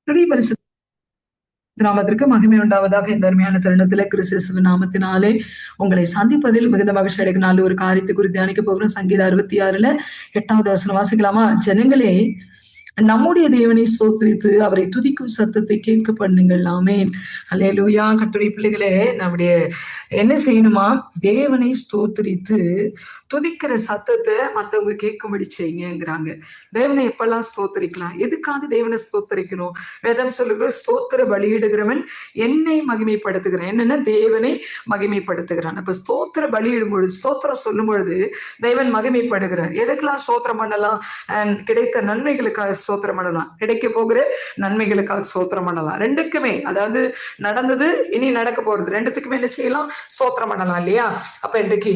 கர்த்தருடைய பரிசுத்த நாமத்திற்கு மகிமை உண்டாவதாக. இந்த அருமையான தருணத்துல கிறிஸ்துவின் நாமத்தினாலே உங்களை சந்திப்பதில் மிகுந்த மகிழ்ச்சி அடைக்கும். நாள் ஒரு காரியத்தை குறித்து தியானிக்க போகிறோம். சங்கீதம் 66 8வது வசனம் வாசிக்கலாமா? ஜனங்களே, நம்முடைய தேவனை ஸ்தோத்திரித்து அவரை துதிக்கும் சத்தத்தை கேட்க பண்ணுங்கள். ஆமென். அல்லேலூயா. கர்த்தருடைய பிள்ளைகளே, நம்முடைய என்ன செய்யணுமா? தேவனை ஸ்தோத்திரித்து துதிக்கிற சத்தத்தை மத்தவங்க கேட்கும்படி செய்யுங்கிறாங்க. தேவனை எப்பெல்லாம் ஸ்தோத்திரிக்கலாம்? எதுக்காக தேவனை ஸ்தோத்திரிக்கணும்? வேதம் சொல்லுகிற ஸ்தோத்திர பலியிடுகிறவன் என்னை மகிமைப்படுத்துகிறான். என்னன்னா தேவனை மகிமைப்படுத்துகிறான். அப்ப ஸ்தோத்திர பலியிடும் பொழுது, ஸ்தோத்திரம் சொல்லும் பொழுது தேவன் மகிமைப்படுகிறார். எதுக்கெல்லாம் ஸ்தோத்திரம் பண்ணலாம்? கிடைத்த நன்மைகளுக்காக ஸ்தோத்திரம் பண்ணலாம், கிடைக்க போகிற நன்மைகளுக்காக ஸ்தோத்திரம் பண்ணலாம். ரெண்டுக்குமே, அதாவது நடந்தது, இனி நடக்க போறது, ரெண்டுத்துக்குமே என்ன செய்யலாம்? ஸ்தோத்திரம் பண்ணலாம் இல்லையா? அப்ப இன்றைக்கு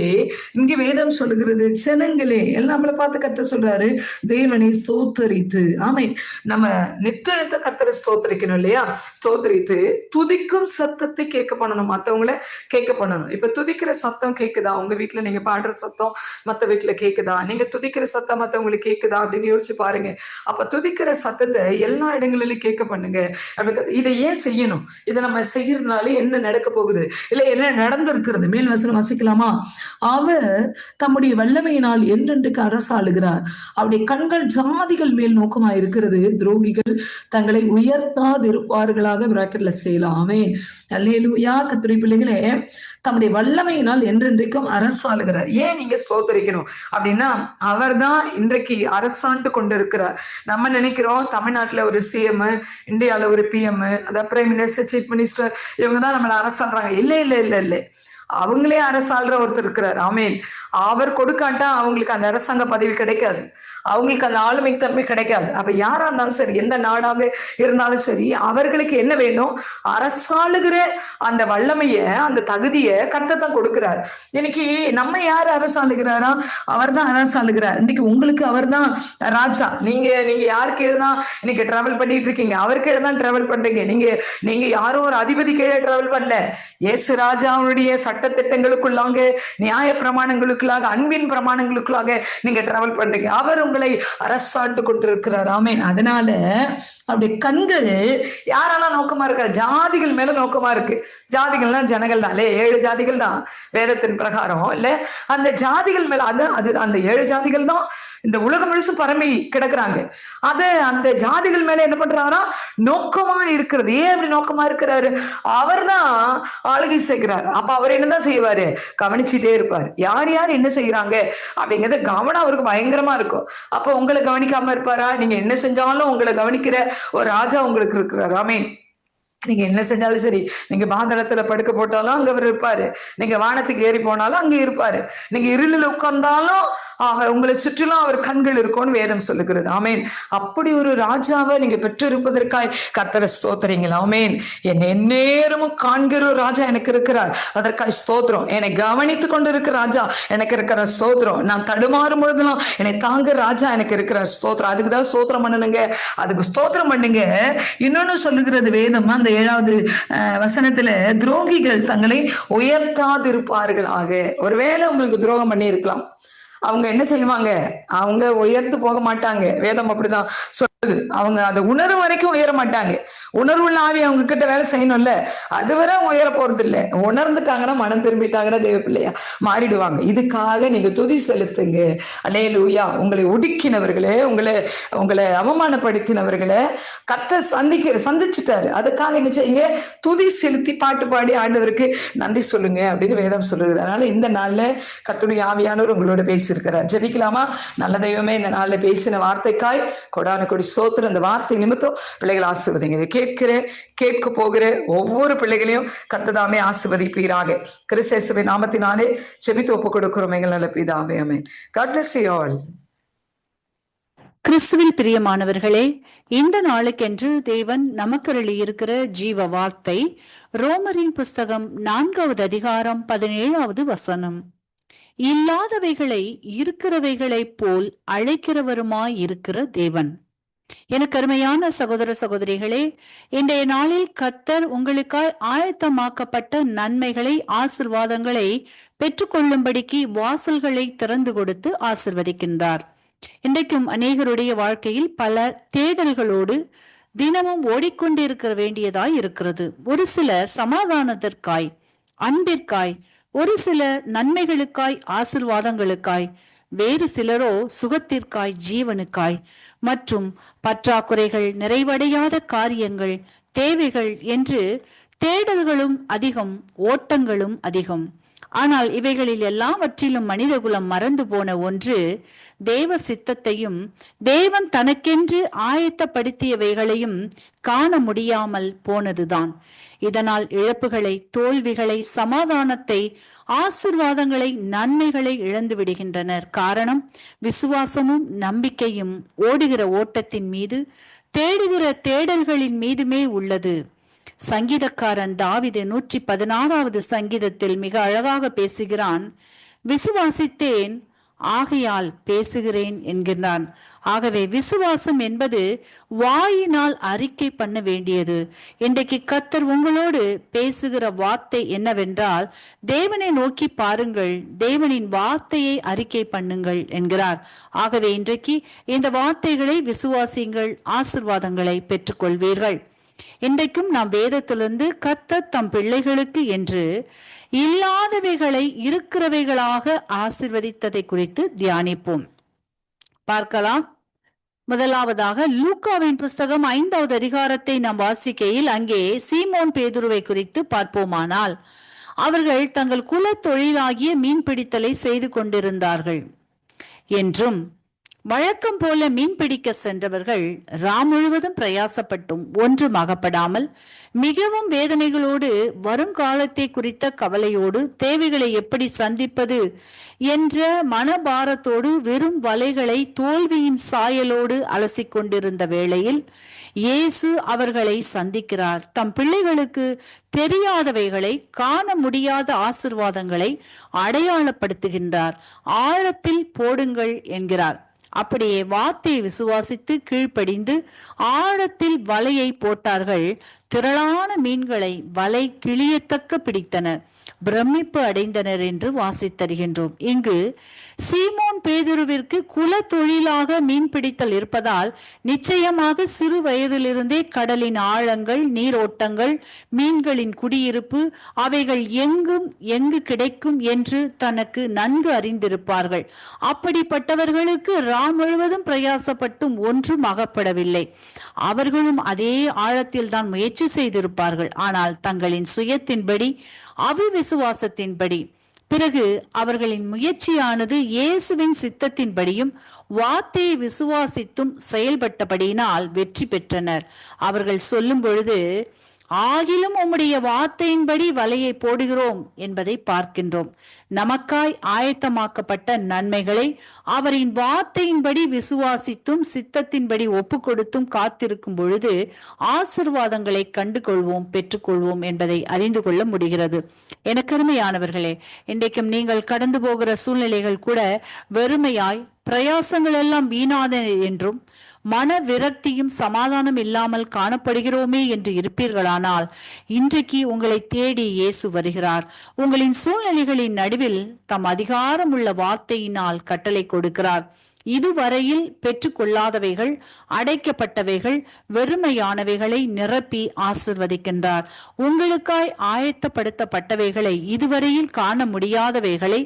இங்க வேதம் சொல்லுகிறது, ஜனங்களே, எல்லாம் நம்மளை பார்த்து கர்த்தர் சொல்றாரு, தேவனை ஸ்தோத்தரித்து. ஆமை, நம்ம நித்த கர்த்தரை ஸ்தோத்தரிக்கணும் இல்லையா? ஸ்தோத்தரித்து துதிக்கும் சத்தத்தை கேட்க பண்ணணும், மத்தவங்கள கேட்க பண்ணணும். இப்ப துதிக்கிற சத்தம் கேக்குதா? உங்க வீட்டுல நீங்க பாடுற சத்தம் மத்த வீட்டுல கேக்குதா? நீங்க துதிக்கிற சத்தம் மத்தவங்களுக்கு கேக்குதா அப்படின்னு யோசிச்சு பாருங்க. அப்ப துதிக்கிற சத்தத்தை எல்லா இடங்களிலும் கேட்க பண்ணுங்க. இதை ஏன் செய்யணும்? இதை நம்ம செய்யறதுனால என்ன நடக்க போகுது, இல்ல என்ன நடந்திருக்கிறது? மேல் வசனம் வாசிக்கலாமா? அவர் தம்முடைய வல்லமையினால் என்றென்றைக்கு அரசாளுகிறார். அவருடைய கண்கள் ஜாதிகள் மேல் நோக்கமா இருக்கிறது, துரோகிகள் தங்களை உயர்த்தாதிருப்பார்களாக பிராக்கெட்ல செய்யலாம். ஆமென். அல்லேலூயா. கர்த்தருடைய பிள்ளைகளே, தம்முடைய வல்லமையினால் என்றென்றைக்கும் அரசாளுகிறார். ஏன் நீங்க ஸ்தோத்தரிக்கணும் அப்படின்னா, அவர்தான் இன்றைக்கு அரசாண்டு கொண்டிருக்கிறார். நம்ம நினைக்கிறோம் தமிழ்நாட்டுல ஒரு சிஎம், இந்தியால ஒரு பிஎம், அதாவது பிரைம் மினிஸ்டர், சீஃப் மினிஸ்டர், இவங்க தான் நம்மளை அரசாடுறாங்க. இல்ல இல்ல இல்ல இல்ல, அவங்களே அரசாள்ற ஒருத்தர் இருக்கிறார். ஆமேன். அவர் கொடுக்காட்டா அவங்களுக்கு அந்த அரசாங்க பதவி கிடைக்காது, அவங்களுக்கு அந்த ஆளுமை தன்மை கிடைக்காது. அப்ப யாரா இருந்தாலும் சரி, எந்த நாடாக இருந்தாலும் சரி, அவர்களுக்கு என்ன வேணும்? அரசாளுகிற அந்த வல்லமைய, அந்த தகுதியை கர்த்தர் தான் கொடுக்கிறார். இன்னைக்கு நம்ம யார் அரசாளுகிறாரா? அவர் தான் அரசாளுகிறார். இன்னைக்கு உங்களுக்கு அவர் தான் ராஜா. நீங்க யாரு கீழே தான் இன்னைக்கு டிராவல் பண்ணிட்டு இருக்கீங்க? அவர் கீழே தான் டிராவல் பண்றீங்க. நீங்க யாரும் ஒரு அதிபதி கீழே டிராவல் பண்ணல. இயேசு ராஜாவுடைய சட்ட திட்டங்களுக்குள்ளாக, நியாய பிரமாணங்களுக்குள்ளாக, அன்பின் பிரமாணங்களுக்குள்ளாக நீங்க டிராவல் பண்றீங்க. அவர் உங்களை அரசாண்டு கொண்டிருக்கிறார். ஆமென். அதனால அப்படி கண்கள் யாரெல்லாம் நோக்கமா இருக்காரு? ஜாதிகள் மேல நோக்கமா இருக்கு. ஜாதிகள்லாம் ஜனங்கள் தான், 7 ஜாதிகள் தான் வேதத்தின் பிரகாரம் இல்ல. அந்த ஜாதிகள் மேல அது அந்த 7 ஜாதிகள் தான் இந்த உலகம் முழுசும் பரம்பி கிடக்குறாங்க. அந்த ஜாதிகள் மேல என்ன பண்றாரா? நோக்கமா இருக்கிறது. ஏன் அப்படி நோக்கமா இருக்கிறாரு? அவர் தான் ஆளுகை செய்கிறார். அப்ப அவர் என்னதான் செய்வாரு? கவனிச்சுட்டே இருப்பாரு. யார் யார் என்ன செய்யறாங்க அப்படிங்கிறது கவனம் அவருக்கு பயங்கரமா இருக்கும். அப்ப உங்களை கவனிக்காம இருப்பாரா? நீங்க என்ன செஞ்சாலும் உங்களை கவனிக்கிற ஒரு ராஜா உங்களுக்கு இருக்கிறார். ஆமீன். நீங்க என்ன செஞ்சாலும் சரி, நீங்க பாதளத்துல படுக்க போட்டாலும் அங்க அவர் இருப்பாரு, நீங்க வானத்துக்கு ஏறி போனாலும் அங்க இருப்பாரு, நீங்க இருளில் உட்கார்ந்தாலும் உங்களை சுற்றிலும் அவர் கண்கள் இருக்கும்னு வேதம் சொல்லுகிறது. ஆமேன். அப்படி ஒரு ராஜாவை நீங்க பெற்றிருப்பதற்காய் கர்த்தரை ஸ்தோத்திரீங்களா? ஆமேன். என்னை எந்நேரமும் காண்கிற ஒரு ராஜா எனக்கு இருக்கிறார், அதற்காக ஸ்தோத்திரம். என்னை கவனித்து கொண்டு இருக்கிற ராஜா எனக்கு இருக்கிற ஸ்தோத்திரம். நான் தடுமாறும் பொழுதுலாம் என்னை தாங்குற ராஜா எனக்கு இருக்கிற ஸ்தோத்திரம். அதுக்குதான் ஸ்தோத்திரம் பண்ணணுங்க, அதுக்கு ஸ்தோத்திரம் பண்ணுங்க. இன்னொன்னு சொல்லுகிறது வேதம், அந்த 7வது வசனத்துல, துரோகிகள் தங்களை உயர்த்தாதிருப்பார்களாக. ஒருவேளை உங்களுக்கு துரோகம் பண்ணி இருக்கலாம், அவங்க என்ன செய்வாங்க? அவங்க உயர்ந்து போக மாட்டாங்க. வேதம் அப்படிதான் சொல்லுது. அவங்க அதை உணர்வு வரைக்கும் உயர மாட்டாங்க. உணர்வுள்ள ஆவி அவங்க கிட்ட வேலை செய்யணும்ல, அதுவரை உயர போறது இல்லை. உணர்ந்துட்டாங்கன்னா, மனம் திரும்பிட்டாங்கன்னா தேவ பிள்ளையா மாறிடுவாங்க. இதுக்காக நீங்க துதி செலுத்துங்க. அல்லேலூயா. உங்களை ஒடுக்கினவர்களே, உங்களை அவமானப்படுத்தினவர்களே கர்த்தர் சந்திச்சுட்டாரு. அதுக்காக என்ன செய்யுங்க? துதி செலுத்தி பாட்டு பாடி ஆண்டவருக்கு நன்றி சொல்லுங்க அப்படின்னு வேதம் சொல்லுது. அதனால இந்த நாள்ல கர்த்தருடைய ஆவியானவர் உங்களோட பேசியிருக்கிறார். ஜெபிக்கலாமா? நல்ல தெய்வமே, இந்த நாள்ல பேசின வார்த்தைக்காய் கொடான கொடி சோத்திரம். அந்த வார்த்தை நிமித்தம் பிள்ளைகள் ஆசிர்வதிங்க. இதை கேட்க போகிற ஒவ்வொரு பிள்ளைகளையும் கர்த்ததாமே ஆசிர்வதிப்பீராக. கிறிஸ்து நாமத்தினாலே ஜெபித்து ஒப்பு கொடுக்கிறோம் எங்கள் நல்ல பிதாவே. ஆமென். God bless you all. கிறிஸ்துவில் பிரியமானவர்களே, இந்த நாளுக்கென்று தேவன் நமக்கு இருக்கிற ஜீவ வார்த்தை ரோமரின் புஸ்தகம் 4வது அதிகாரம் 17வது வசனம். இல்லாதவைகளை இருக்கிறவைகளை போல் அழைக்கிறவருமாய் இருக்கிற தேவன். எனக்கு அருமையான சகோதர சகோதரிகளே, இன்றைய நாளில் கர்த்தர் உங்களுக்காய் ஆயத்தமாக்கப்பட்ட நன்மைகளை, ஆசிர்வாதங்களை பெற்றுக்கொள்ளும்படிக்கு வாசல்களை திறந்து கொடுத்து ஆசிர்வதிக்கின்றார். இன்றைக்கும் அநேகருடைய வாழ்க்கையில் பல தேடல்களோடு தினமும் ஓடிக்கொண்டிருக்க வேண்டியதாய் இருக்கிறது. ஒரு சிலர் சமாதானத்திற்காய், அன்பிற்காய், ஒரு சிலர் நன்மைகளுக்காய், ஆசிர்வாதங்களுக்காய், வேறு சிலரோ சுகத்திற்காய், ஜீவனுக்காய் மற்றும் பற்றாக்குறைகள், நிறைவடையாத காரியங்கள், தேவைகள் என்று தேடல்களும் அதிகம், ஓட்டங்களும் அதிகம். ஆனால் இவைகளில் எல்லாவற்றிலும் மனிதகுலம் மறந்து போன ஒன்று தேவ சித்தத்தையும் தேவன் தனக்கென்று ஆயத்தப்படுத்தியவைகளையும் காண முடியாமல் போனதுதான். இதனால் இழப்புகளை, தோல்விகளை, சமாதானத்தை, ஆசிர்வாதங்களை, நன்மைகளை இழந்து விடுகின்றனர். காரணம், விசுவாசமும் நம்பிக்கையும் ஓடுகிற ஓட்டத்தின் மீது, தேடுகிற தேடல்களின் மீதுமே உள்ளது. சங்கீதக்காரன் தாவீது 116வது சங்கீதத்தில் மிக அழகாக பேசுகிறான். விசுவாசித்தேன், ஆகையால் பேசுகிறேன் என்கிறான். ஆகவே விசுவாசம் என்பது வாயினால் அறிக்கை பண்ண வேண்டியது. இன்றைக்கு கர்த்தர் உங்களோடு பேசுகிற வார்த்தை என்னவென்றால், தேவனை நோக்கி பாருங்கள், தேவனின் வார்த்தையை அறிக்கை பண்ணுங்கள் என்கிறார். ஆகவே இன்றைக்கு இந்த வார்த்தைகளை விசுவாசிங்கள், ஆசிர்வாதங்களை பெற்றுக்கொள்வீர்கள். இன்றைக்கும் நாம் வேதத்திலிருந்து கர்த்தர் தம் பிள்ளைகளுக்கு என்று இல்லாதவைகளை இருக்கிறவைகளாக ஆசீர்வதித்ததை குறித்து தியானிப்போம். பார்க்கலாம். முதலாவதாக லூக்காவின் புஸ்தகம் 5வது அதிகாரத்தை நாம் வாசிக்கையில் அங்கே சீமோன் பேதுருவை குறித்து பார்ப்போமானால், அவர்கள் தங்கள் குல தொழிலாகிய மீன்பிடித்தலை செய்து கொண்டிருந்தார்கள் என்றும், வழக்கம் போல மீன்பிடிக்க சென்றவர்கள் ராம் முழுவதும் பிரயாசப்பட்டும் ஒன்றும் அகப்படாமல் மிகவும் வேதனைகளோடு, வருங்காலத்தை குறித்த கவலையோடு, தேவைகளை எப்படி சந்திப்பது என்ற மனபாரத்தோடு, வெறும் வலைகளை தோல்வியின் சாயலோடு அலசிக் கொண்டிருந்த வேளையில் இயேசு அவர்களை சந்திக்கிறார். தம் பிள்ளைகளுக்கு தெரியாதவைகளை, காண முடியாத ஆசிர்வாதங்களை அடையாளப்படுத்துகின்றார். ஆழத்தில் போடுங்கள் என்கிறார். அப்படியே வார்த்தையை விசுவாசித்து கீழ்ப்படிந்து ஆழத்தில் வலையை போட்டார்கள். திரளான மீன்களை வலை கிழியத்தக்க பிடித்தனர், பிரமிப்பு அடைந்தனர் என்று வாசித்தருகின்றோம். இங்கு சீமோன் பேதுருவிற்கு குல தொழிலாக மீன் பிடித்தல் இருப்பதால் நிச்சயமாக சிறு வயதிலிருந்தே கடலின் ஆழங்கள், நீரோட்டங்கள், மீன்களின் குடியிருப்பு, அவைகள் எங்கு கிடைக்கும் என்று தனக்கு நன்கு அறிந்திருப்பார்கள். அப்படிப்பட்டவர்களுக்கு ராம் முழுவதும் பிரயாசப்பட்டும் ஒன்றும் அகப்படவில்லை. அவர்களும் அதே ஆழத்தில் தான் முயற்சி செய்திருப்பார்கள். ஆனால் தங்களின் சுயத்தின்படி, அவிசுவாசத்தின்படி, பிறகு அவர்களின் முயற்சியானது இயேசுவின் சித்தத்தின்படியும் வார்த்தையை விசுவாசித்தும் செயல்பட்டபடியினால் வெற்றி பெற்றனர். அவர்கள் சொல்லும் பொழுது, ஆகிலும் உம்முடைய வார்த்தையின்படி வலையை போடுகிறோம் என்பதை பார்க்கின்றோம். நமக்காய் ஆயத்தமாக்கப்பட்ட நன்மைகளை அவரின் வார்த்தையின்படி விசுவாசித்தும் சித்தத்தின்படி ஒப்பு கொடுத்தும் காத்திருக்கும் பொழுது ஆசீர்வாதங்களை கண்டு கொள்வோம், பெற்றுக்கொள்வோம் என்பதை அறிந்து கொள்ள முடிகிறது. எனக்கருமையானவர்களே, இன்றைக்கும் நீங்கள் கடந்து போகிற சூழ்நிலைகள் கூட வெறுமையாய், பிரயாசங்கள் எல்லாம் வீணாத என்றும், மன விரக்தியும் சமாதானம் இல்லாமல் காணப்படுகிறோமே என்று இருப்பீர்களானால், இன்றைக்கு உங்களை தேடி இயேசு வருகிறார். உங்களின் சூழ்நிலைகளின் நடுவில் தம் அதிகாரம் உள்ள வார்த்தையினால் கட்டளை கொடுக்கிறார். இதுவரையில் பெற்றுக்கொள்ளாதவைகள், அடைக்கப்பட்டவைகள், வெறுமையானவைகளை நிரப்பி ஆசிர்வதிக்கின்றார். உங்களுக்காய் ஆயத்தப்படுத்தப்பட்டவைகளை, இதுவரையில் காண முடியாதவைகளை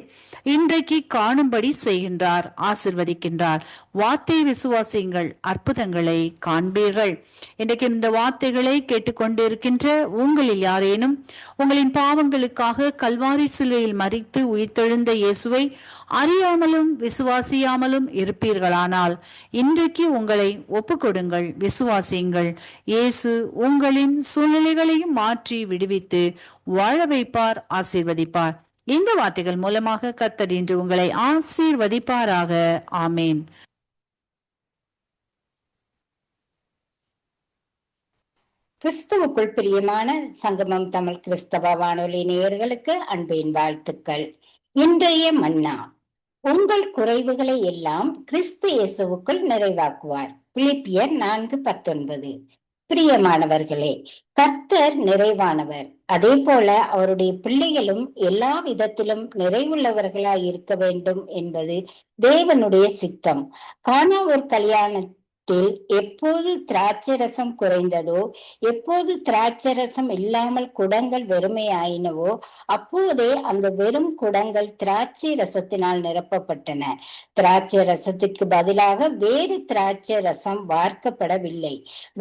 இன்றைக்கு காணும்படி செய்கின்றார், ஆசிர்வதிக்கின்றார். வார்த்தை விசுவாசியுங்கள், அற்புதங்களை காண்பீர்கள். இன்றைக்கு இந்த வார்த்தைகளை கேட்டுக்கொண்டிருக்கின்ற உங்களில் யாரேனும் உங்களின் பாவங்களுக்காக கல்வாரி சிலுவையில் மரித்து உயிர்த்தெழுந்த இயேசுவை அறியாமலும் விசுவாசியாமலும் இருப்பீர்களானால், இன்றைக்கு உங்களை ஒப்புக்கொடுங்கள், விசுவாசியுங்கள். இயேசு உங்களின் சூழ்நிலைகளையும் மாற்றி விடுவித்து வாழ வைப்பார், ஆசீர்வதிப்பார். இந்த வார்த்தைகள் மூலமாக கர்த்தர் இன்று உங்களை ஆசீர்வதிப்பாராக. ஆமேன். கிறிஸ்துவுக்குள் பிரியமான சங்கமம் தமிழ் கிறிஸ்தவ வானொலி நேயர்களுக்கு அன்பின் வாழ்த்துக்கள். இன்றைய மன்னா, உங்கள் குறைவுகளை எல்லாம் கிறிஸ்து இயேசுவுக்குள் நிறைவாக்குவார். பிலிப்பியர் 4:19. பிரியமானவர்களே, கர்த்தர் நிறைவானவர். அதே போல அவருடைய பிள்ளைகளும் எல்லா விதத்திலும் நிறைவுள்ளவர்களாய் இருக்க வேண்டும் என்பது தேவனுடைய சித்தம். கானா ஒரு கல்யாண எப்போது திராட்சை ரசம் குறைந்ததோ, எப்போது திராட்சை ரசம் இல்லாமல் குடங்கள் வெறுமையாயினவோ, அப்போதே அந்த வெறும் குடங்கள் திராட்சை ரசத்தினால் நிரப்பப்பட்டன. திராட்சை ரசத்திற்கு பதிலாக வேறு திராட்சை ரசம் வார்க்கப்படவில்லை.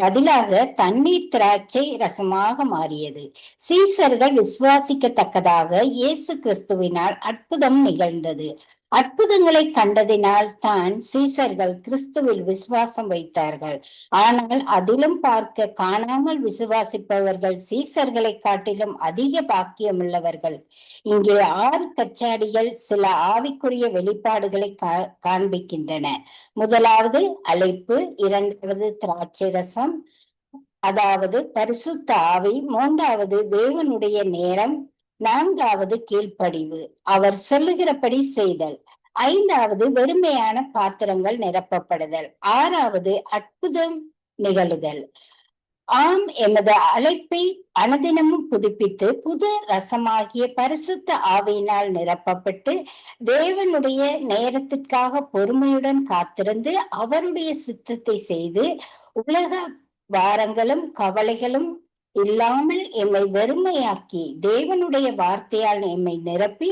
பதிலாக தண்ணீர் திராட்சை ரசமாக மாறியது. சீசர்கள் விசுவாசிக்கத்தக்கதாக இயேசு கிறிஸ்துவினால் அற்புதம் நிகழ்ந்தது. அற்புதங்களை கண்டதினால் தான் சீசர்கள் கிறிஸ்துவில் விசுவாசம் வைத்தார்கள். ஆனால் அதிலும் பார்க்க காணாமல் விசுவாசிப்பவர்கள் சீசர்களை காட்டிலும் அதிக பாக்கியமுள்ளவர்கள். இங்கே 6 கச்சாடிகள் சில ஆவிக்குரிய வெளிப்பாடுகளை காண்பிக்கின்றன. முதலாவது அழைப்பு, இரண்டாவது திராட்சை ரசம், அதாவது பரிசுத்த ஆவி, மூன்றாவது தேவனுடைய நேரம், நான்காவது கீழ்ப்படிவு, அவர் சொல்லுகிறபடி செய்தல், ஐந்தாவது வெறுமையான பாத்திரங்கள் நிரப்பப்படுதல், ஆறாவது அற்புதம் நிகழுதல். ஆம், எமது அழைப்பை அனுதினமும் புதுப்பித்து புது ரசமாகிய பரிசுத்த ஆவியினால் நிரப்பப்பட்டு தேவனுடைய நேரத்திற்காக பொறுமையுடன் காத்திருந்து அவருடைய சித்தத்தை செய்து உலக வாரங்களும் கவலைகளும் இல்லாமல் எம்மை வெறுமையாக்கி தேவனுடைய வார்த்தையால் எம்மை நிரப்பி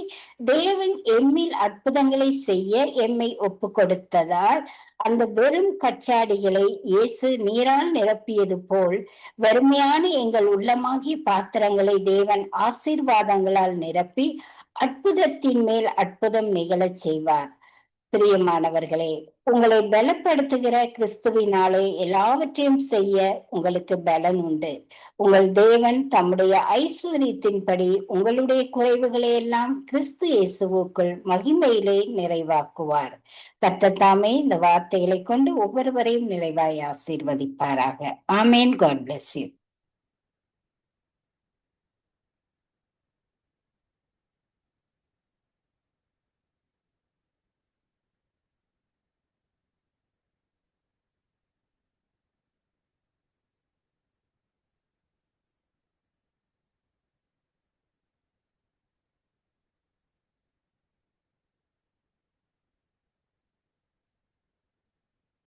தேவன் எம்மில் அற்புதங்களை செய்ய எம்மை ஒப்பு கொடுத்ததால் அந்த வெறும் கச்சாடிகளை இயேசு நீரால் நிரப்பியது போல் வெறுமையான எங்கள் உள்ளமாகிய பாத்திரங்களை தேவன் ஆசீர்வாதங்களால் நிரப்பி அற்புதத்தின் மேல் அற்புதம் நிகழச் செய்வார். பிரியமானவர்களே, உங்களை பலப்படுத்துகிற கிறிஸ்துவினாலே எல்லாவற்றையும் செய்ய உங்களுக்கு பலன் உண்டு. உங்கள் தேவன் தம்முடைய ஐஸ்வர்யத்தின்படி உங்களுடைய குறைவுகளை எல்லாம் கிறிஸ்து இயேசுவுக்குள் மகிமையிலே நிறைவாக்குவார். கர்த்தர் தாமே இந்த வார்த்தைகளை கொண்டு ஒவ்வொருவரையும் நிறைவாய் ஆசீர்வதிப்பாராக. ஆமேன். God bless you.